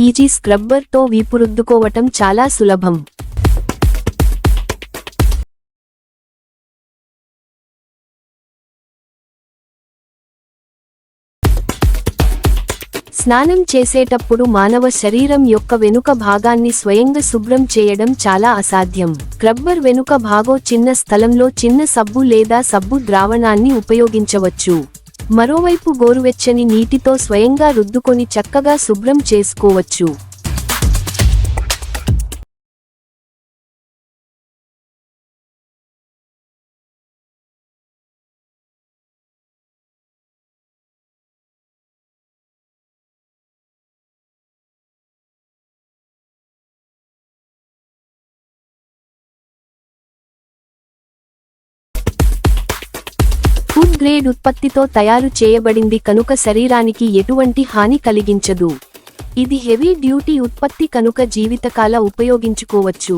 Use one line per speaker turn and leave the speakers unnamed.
Easy scrubber తో వీపు రుద్దుకోవటం చాలా సులభం. స్నానం చేసేటప్పుడు మానవ శరీరం యొక్క వెనుక భాగాన్ని స్వయంగా శుభ్రం చేయడం చాలా అసాధ్యం. స్క్రబ్బర్ వెనుక భాగం చిన్న స్థలంలో చిన్న సబ్బు లేదా సబ్బు ద్రావణాన్ని ఉపయోగించవచ్చు. మరోవైపు గోరువెచ్చని నీటితో స్వయంగా రుద్దుకొని చక్కగా శుభ్రం చేసుకోవచ్చు. ఫుడ్ గ్రేడ్ ఉత్పత్తితో తయారు చేయబడింది కనుక శరీరానికి ఎటువంటి హాని కలిగించదు. ఇది హెవీ డ్యూటీ ఉత్పత్తి కనుక జీవితకాల ఉపయోగించుకోవచ్చు.